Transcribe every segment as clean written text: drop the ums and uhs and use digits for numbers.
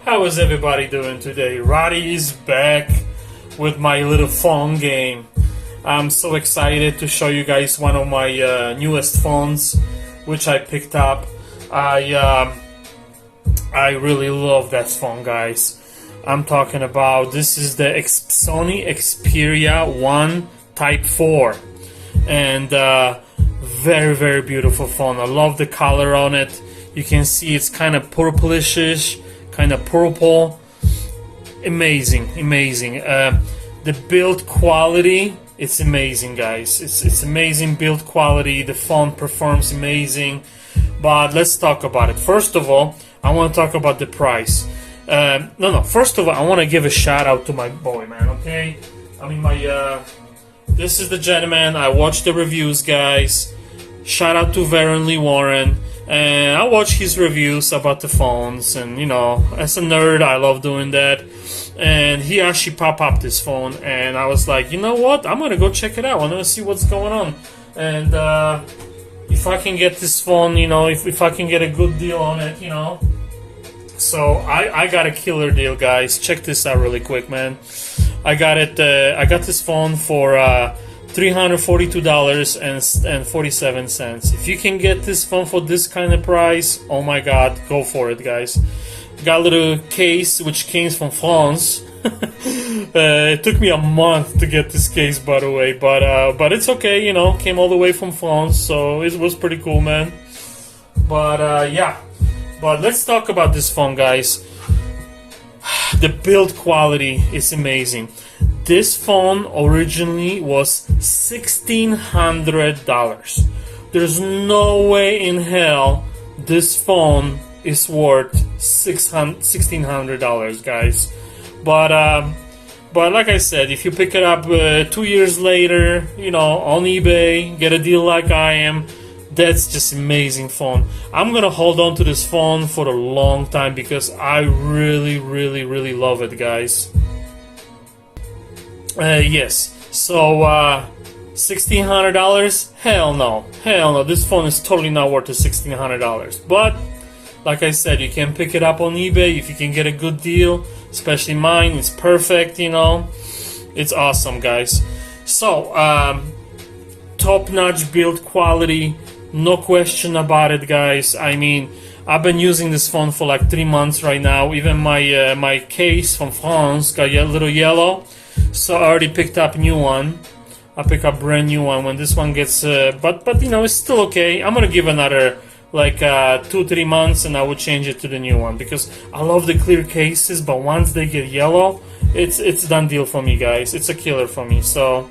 How is everybody doing today? Radi is back with my little phone game. I'm so excited to show you guys one of my newest phones, which I picked up. I really love that phone, guys. I'm talking about, this is the Sony Xperia 1 Type 4, and very beautiful phone. I love the color on it. You can see it's kind of purplish, kind of purple. Amazing. The build quality, it's amazing, guys. It's amazing build quality. The phone performs amazing. But let's talk about it. First of all, I want to talk about the price. First of all, I want to give a shout out to my boy, man. Okay, I mean this is the gentleman. I watched the reviews, guys. Shout out to Lee Warren. And I watch his reviews about the phones, and you know, as a nerd, I love doing that. And he actually popped up this phone, and I was like, you know what? I'm gonna go check it out. I'm gonna see what's going on, and if I can get this phone, you know, if I can get a good deal on it, you know. So I got a killer deal, guys. Check this out really quick, man. I got it. I got this phone for $342.47. If you can get this phone for this kind of price, oh my god, go for it, guys. Got a little case which came from France. It took me a month to get this case, by the way, but it's okay, you know, came all the way from France, so it was pretty cool, man. But yeah, but let's talk about this phone, guys. The build quality is amazing. This phone originally was $1,600. There's no way in hell this phone is worth $1,600, guys. But like I said, if you pick it up 2 years later, you know, on eBay, get a deal like I am, that's just amazing phone. I'm gonna hold on to this phone for a long time because I really love it, guys. Yes, so $1,600? Hell no. This phone is totally not worth the $1,600. But like I said, you can pick it up on eBay if you can get a good deal. Especially mine, it's perfect, you know. It's awesome, guys. So top-notch build quality, no question about it, guys. I mean, I've been using this phone for like 3 months right now. Even my my case from France got a little yellow. So I already picked up a new one. I pick up a brand new one when this one gets but you know, it's still okay. I'm gonna give another like 2-3 months and I will change it to the new one because I love the clear cases, but once they get yellow, it's a done deal for me, guys. It's a killer for me, so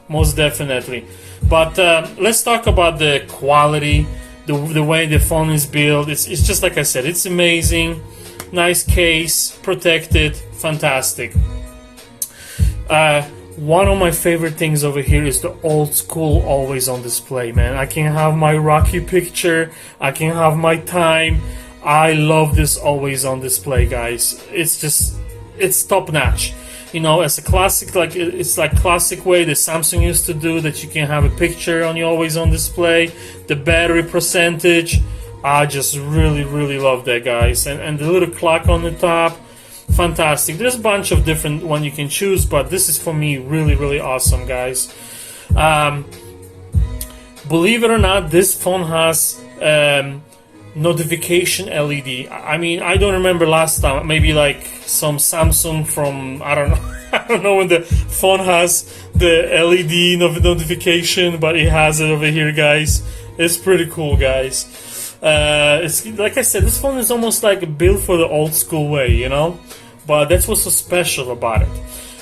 most definitely. But let's talk about the quality, the way the phone is built. It's just like I said, it's amazing. Nice case, protected, fantastic. One of my favorite things over here is the old school always on display, man. I can have my Rocky picture, I can have my time. I love this always on display, guys. It's top notch. You know, as a classic, like it's like classic way that Samsung used to do, that you can have a picture on your always on display. The battery percentage, I just really love that, guys. And the little clock on the top, fantastic. There's a bunch of different one you can choose, but this is for me really awesome, guys. Believe it or not, this phone has notification LED. I mean, I don't remember last time, maybe like some Samsung from, I don't know, I don't know when the phone has the LED notification, but it has it over here, guys. It's pretty cool, guys. It's like I said, this phone is almost like built for the old school way, you know. But that's what's so special about it.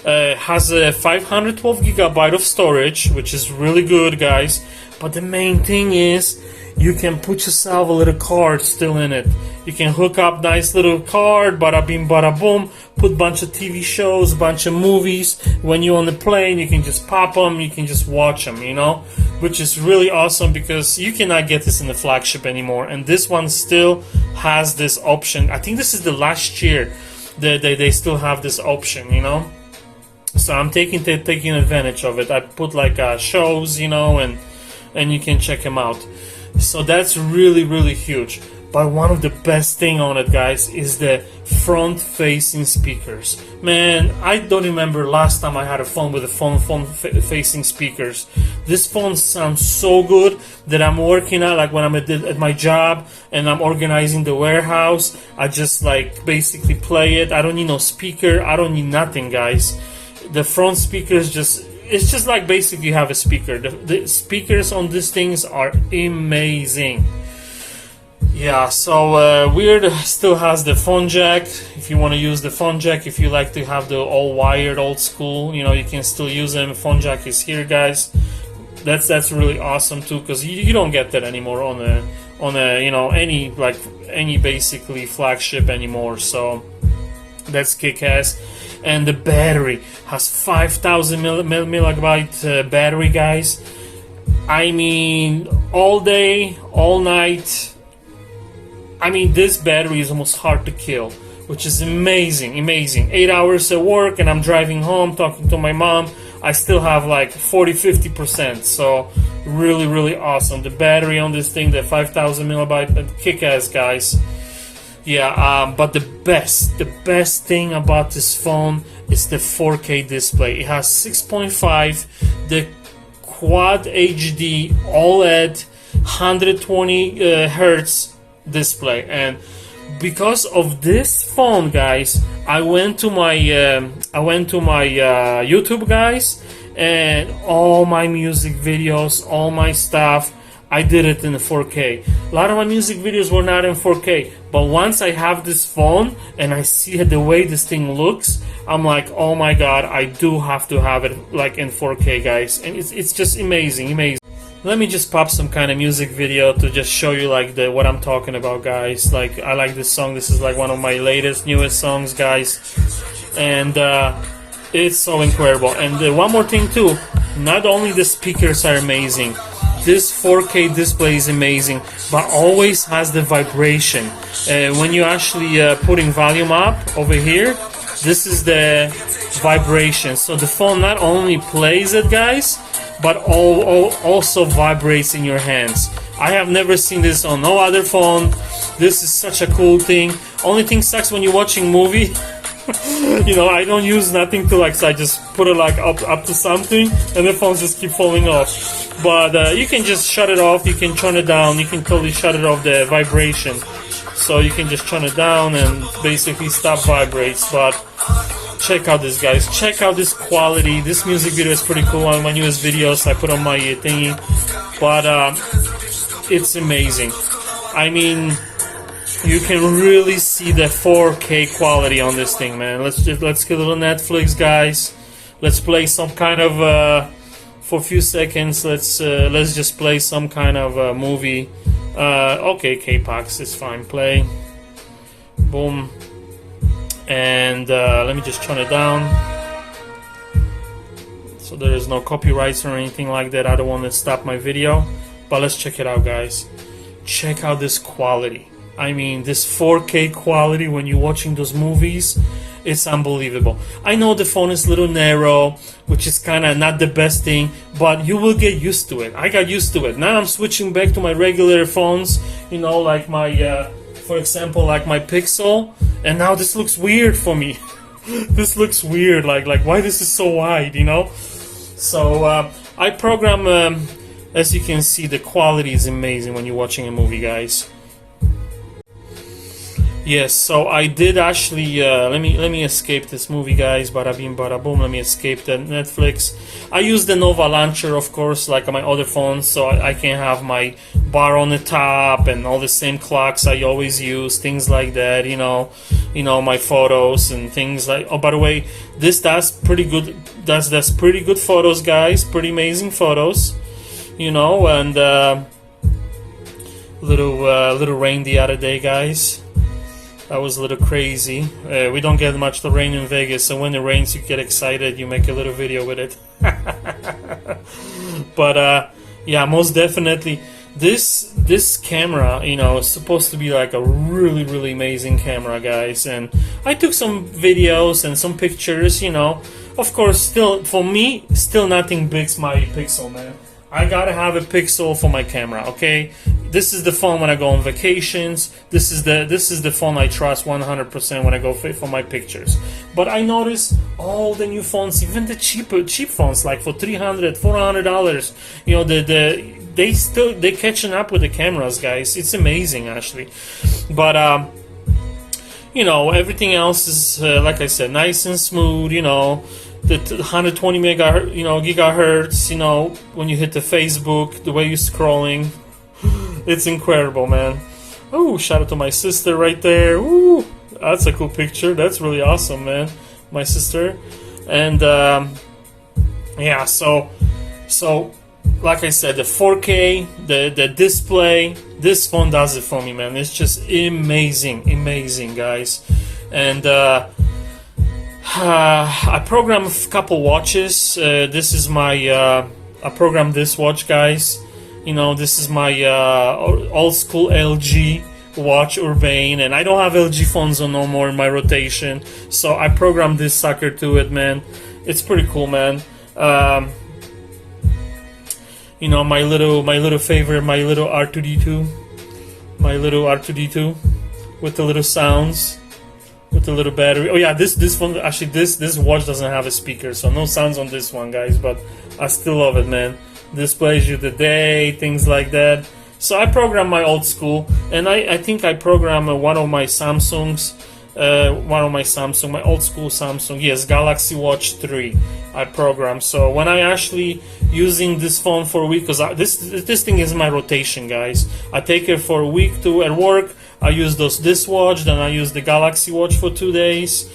It has a 512 gigabyte of storage, which is really good, guys. But the main thing is, you can put yourself a little card still in it. You can hook up nice little card, bada bing, bada boom. Put a bunch of TV shows, bunch of movies. When you're on the plane, you can just pop them. You can just watch them, you know, which is really awesome because you cannot get this in the flagship anymore. And this one still has this option. I think this is the last year that they still have this option, you know. So I'm taking advantage of it. I put like shows, you know, and you can check them out. So that's really huge. But one of the best thing on it, guys, is the front-facing speakers. Man, I don't remember last time I had a phone with a front-facing speakers. This phone sounds so good that I'm working out, like when I'm at my job and I'm organizing the warehouse, I just like basically play it. I don't need no speaker. I don't need nothing, guys. The front speakers it's just like basically you have a speaker. The speakers on these things are amazing. Yeah, so Weird still has the phone jack. If you want to use the phone jack, if you like to have the all wired old school, you know, you can still use them. Phone jack is here, guys. That's really awesome too, because you don't get that anymore on a you know, any basically flagship anymore. So that's kick-ass. And the battery has 5,000 milliamp battery, guys. I mean, all day, all night. I mean, this battery is almost hard to kill, which is amazing. 8 hours at work and I'm driving home talking to my mom, I still have like 40-50%. So really awesome. The battery on this thing, the 5,000 milliamp, kick-ass, guys. Yeah, but the best thing about this phone is the 4K display. It has 6.5, the Quad HD OLED 120 hertz display. And because of this phone, guys, I went to my YouTube, guys, and all my music videos, all my stuff, I did it in 4K. A lot of my music videos were not in 4K, but once I have this phone and I see the way this thing looks, I'm like, oh my god, I do have to have it like in 4K, guys. And it's just amazing. Let me just pop some kind of music video to just show you like what I'm talking about, guys. Like, I like this song. This is like one of my newest songs, guys, and it's so incredible. And one more thing too, not only the speakers are amazing, this 4K display is amazing, but always has the vibration. When you actually putting volume up over here, this is the vibration. So the phone not only plays it, guys, but also vibrates in your hands. I have never seen this on no other phone. This is such a cool thing. Only thing sucks when you're watching movie. You know, I don't use nothing to like, so I just put it like up to something and the phones just keep falling off. But you can just shut it off, you can turn it down, you can totally shut it off the vibration. So you can just turn it down and basically stop vibrates. But check out this, guys, check out this quality. This music video is pretty cool. On my newest videos I put on my thingy, but it's amazing. I mean, you can really see the 4K quality on this thing, man. Let's get a little Netflix, guys. Let's play some kind of for a few seconds. Let's just play some kind of movie. Okay, K-Pax is fine. Play. Boom. And let me just turn it down so there is no copyrights or anything like that. I don't want to stop my video, but let's check it out, guys. Check out this quality. I mean, this 4K quality when you're watching those movies, it's unbelievable. I know the phone is a little narrow, which is kind of not the best thing, but you will get used to it. I got used to it. Now I'm switching back to my regular phones, you know, like my, for example, like my Pixel, and now this looks weird for me. This looks weird, like why this is so wide, you know? So I program, as you can see, the quality is amazing when you're watching a movie, guys. Yes, so I did actually, let me escape this movie, guys, bada bing bada boom, let me escape the Netflix. I use the Nova launcher, of course, like on my other phones, so I can have my bar on the top and all the same clocks I always use, things like that, you know, my photos and things like, oh, by the way, this does pretty good, does pretty good photos, guys, pretty amazing photos, you know, and little rain the other day, guys. That was a little crazy. We don't get much the rain in Vegas, so when it rains, you get excited. You make a little video with it. But yeah, most definitely, this camera, you know, is supposed to be like a really amazing camera, guys. And I took some videos and some pictures. You know, of course, still for me, still nothing beats my Pixel, man. I gotta have a Pixel for my camera, okay? This is the phone when I go on vacations. This is the phone I trust 100% when I go for my pictures. But I notice all the new phones, even the cheap phones, like for $300, $400, you know, they're catching up with the cameras, guys. It's amazing, actually. But you know, everything else is like I said, nice and smooth. You know, the 120 megahertz, you know, gigahertz. You know, when you hit the Facebook, the way you're scrolling, it's incredible, man. Oh, shout out to my sister right there. Ooh, that's a cool picture. That's really awesome, man. My sister, and yeah, so like I said, the 4K, the display, this phone does it for me, man. It's just amazing, guys. And I program a couple watches. This is my I programmed this watch, guys. You know, this is my old school LG watch, Urbane, and I don't have LG phones on no more in my rotation, so I programmed this sucker to it, man. It's pretty cool, man. You know, my little favorite, my little R2D2 with the little sounds, with the little battery. Oh yeah, this one, actually, this watch doesn't have a speaker, so no sounds on this one, guys, but I still love it, man. Displays you the day, things like that. So I program my old school, and I think I program one of my Samsungs, my old school Samsung, yes, Galaxy Watch 3 I program. So when I actually using this phone for a week, because this thing is my rotation, guys. I take it for a week at work. I use this watch, then I use the Galaxy Watch for 2 days.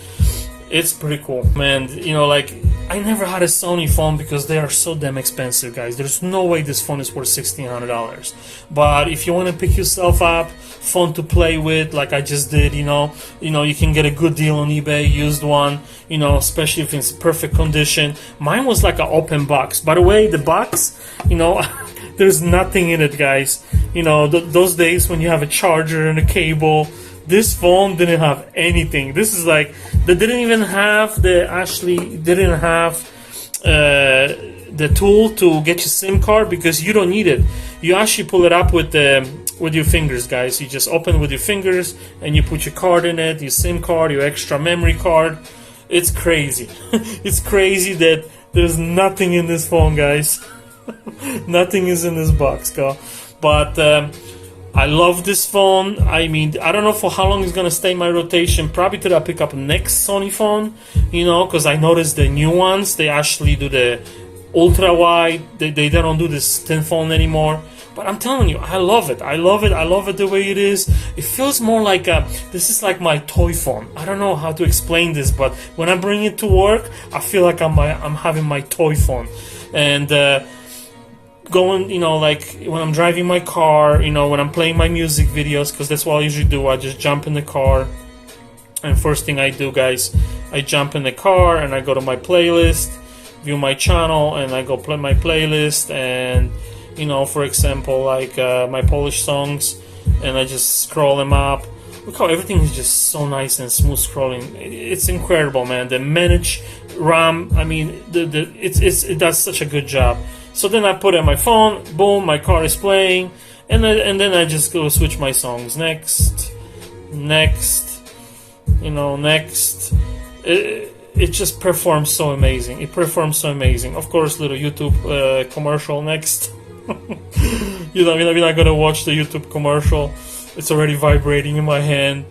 It's pretty cool, man. You know, like, I never had a Sony phone because they are so damn expensive, guys. There's no way this phone is worth $1,600. But if you want to pick yourself up, phone to play with, like I just did, you know, you can get a good deal on eBay, used one, you know, especially if it's perfect condition. Mine was like an open box. By the way, the box, you know, there's nothing in it, guys. You know, those days when you have a charger and a cable. This phone didn't have anything. This is like, they didn't even have the tool to get your SIM card, because you don't need it. You actually pull it up with your fingers, guys. You just open with your fingers and you put your card in it, your SIM card, your extra memory card. It's crazy. It's crazy that there's nothing in this phone, guys. Nothing is in this box, girl. But I love this phone. I mean, I don't know for how long it's gonna stay in my rotation. Probably till I pick up next Sony phone, you know, because I noticed the new ones, they actually do the ultra wide. They don't do this thin phone anymore. But I'm telling you, I love it. I love it the way it is. It feels more like this is like my toy phone. I don't know how to explain this, but when I bring it to work, I feel like I'm having my toy phone. And going, you know, like when I'm driving my car, you know, when I'm playing my music videos, because that's what I usually do. I just jump in the car, and first thing I do, guys, I jump in the car and I go to my playlist, view my channel, and I go play my playlist. And, you know, for example, like my Polish songs, and I just scroll them up. Look how everything is just so nice and smooth scrolling. It's incredible, man. The manage RAM, I mean, it does such a good job. So then I put in my phone, boom, my car is playing, and then I just go switch my songs. Next, you know, next. It just performs so amazing. It performs so amazing. Of course, little YouTube commercial next. You're not gonna watch the YouTube commercial. It's already vibrating in my hand.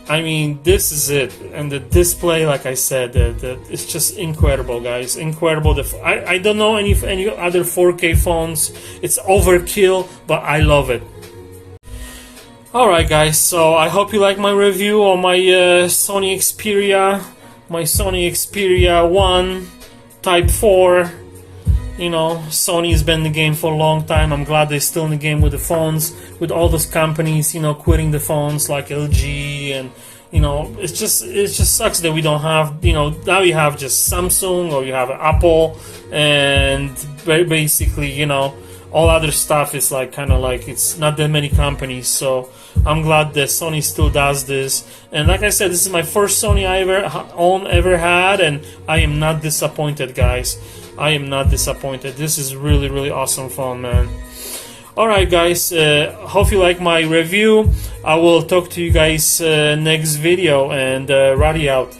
I mean, this is it. And the display, like I said, it's just incredible, guys. Incredible. I don't know any other 4K phones. It's overkill, but I love it. Alright, guys, so I hope you like my review on my Sony Xperia. My Sony Xperia 1 Type 4. You know, Sony's been in the game for a long time. I'm glad they're still in the game with the phones, with all those companies, you know, quitting the phones like LG, and, you know, it just sucks that we don't have, you know, now you have just Samsung or you have Apple, and basically, you know, all other stuff is like kind of like it's not that many companies. So I'm glad that Sony still does this. And like I said, this is my first Sony I ever had, and I am not disappointed, guys. I am not disappointed. This is really, really awesome phone, man. Alright, guys, hope you like my review. I will talk to you guys next video, and Radi out.